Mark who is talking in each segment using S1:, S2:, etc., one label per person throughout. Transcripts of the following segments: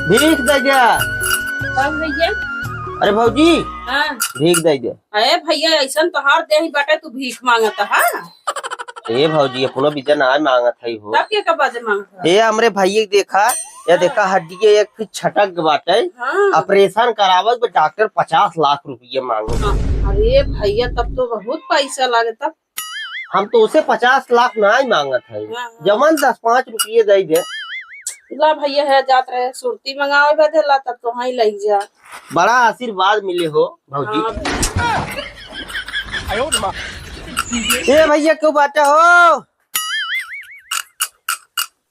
S1: भीख दे जा।
S2: कब भैया?
S1: अरे भौजी
S2: हाँ।
S1: भीख दे जा।
S2: अरे भैया ऐसा तो हार दे ही बाटे तू भीख मांगत हाँ?
S1: ए भौजी अपनो बीजा ना मांगत है हो।
S2: तब के बाजे मांगत?
S1: ए हमरे भाई देखा या देखा हड्डी के एक फिट छटक बाटे।
S2: हाँ।
S1: ऑपरेशन करावत में डॉक्टर 50 लाख रुपये मांगे।
S2: हाँ। अरे भैया तब तो बहुत पैसा लागे तब।
S1: हम तो उसे 50 लाख ना ही मांगत है।
S2: हाँ।
S1: जमन 10-5 रुपये दे दे।
S2: ला भैया है जात रहे सुरती मंगावे बदे ला तब तो हाँ लग जा।
S1: बड़ा आशीर्वाद मिले हो भौजी।
S2: हाँ।
S1: ए भैया क्यों बाटे हो?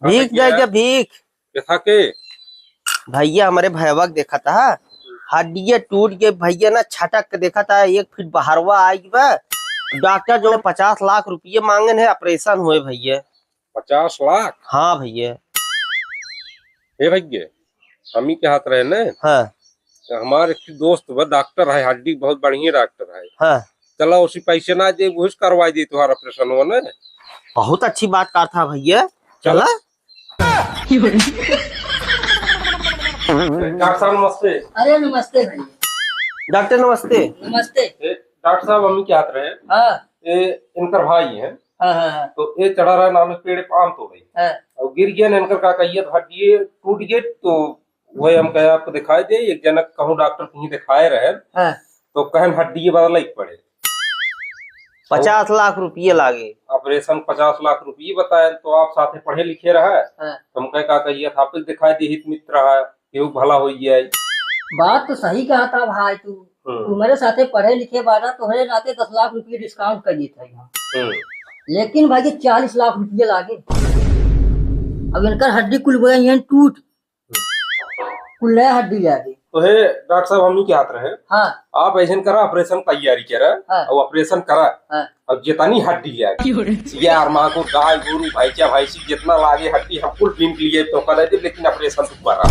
S1: भीख दे जा भीख।
S3: देखा के
S1: भैया हमारे भैया देखा था हड्डियाँ टूट के भैया ना छटक के देखा था 1 फीट बाहरवा आई बा। डॉक्टर जो 50 लाख रुपये मांगे है ऑपरेशन हुए भैया।
S3: 50 लाख?
S1: हाँ भैया।
S3: हे भैया हम ही के हाथ रहे न।
S1: हाँ
S3: हमारे एक दोस्त बा डॉक्टर है, हड्डी बहुत बढ़िया डॉक्टर है।
S1: हाँ
S3: चला उसी पैसे ना दे वो करवाई दी तुम्हारा ऑपरेशन हो न।
S1: बहुत अच्छी बात कर था भैया। चला
S3: डॉक्टर साहब नमस्ते।
S2: अरे नमस्ते भैया।
S1: डॉक्टर नमस्ते।
S2: नमस्ते।
S3: डॉक्टर साहब हम ही के हाथ रहे।
S2: हाँ
S3: ये इनकर भाई है।
S2: हाँ
S3: तो ये चढ़ा रहा नाम पेड़ पाम तो गई
S2: हाँ।
S3: और गिर गया न इनकर का कहिए हड्डी टूट गई। तो वही हम कहे आपको दिखाई दे एक जनक कहूँ डॉक्टर कहीं दिखाए रहे
S2: हाँ।
S3: तो कहन हड्डी बदल पड़े
S1: 50 लाख रुपये लागे
S3: ऑपरेशन 50 लाख रुपये बताए। तो आप साथे पढ़े लिखे रहे तो हम का कहिए था आपको दिखाई दे हित मित्र है केहू भला हो जाए।
S4: बात तो सही कहा था भाई तू मेरे साथे पढ़े लिखे बारा तुम्हारे नाते 10 लाख रुपये डिस्काउंट कर दी था। लेकिन भाई 40 लाख रुपये लागे। अब इनकर हड्डी कुल गई टूट कुल नया हड्डी लागे।
S3: तो है डॉक्टर साहब हम ही के हाथ रहे।
S4: हाँ।
S3: आप ऐसा करा ऑपरेशन तैयारी करा।
S4: हाँ।
S3: और ऑपरेशन करा।
S4: हाँ।
S3: अब जितनी हड्डी लागे यार माँ को गाय गोरू भैंसा भैंसी जितना लागे हड्डी हम कुल बीन के लिए तो कर दे लेकिन ऑपरेशन तो करा।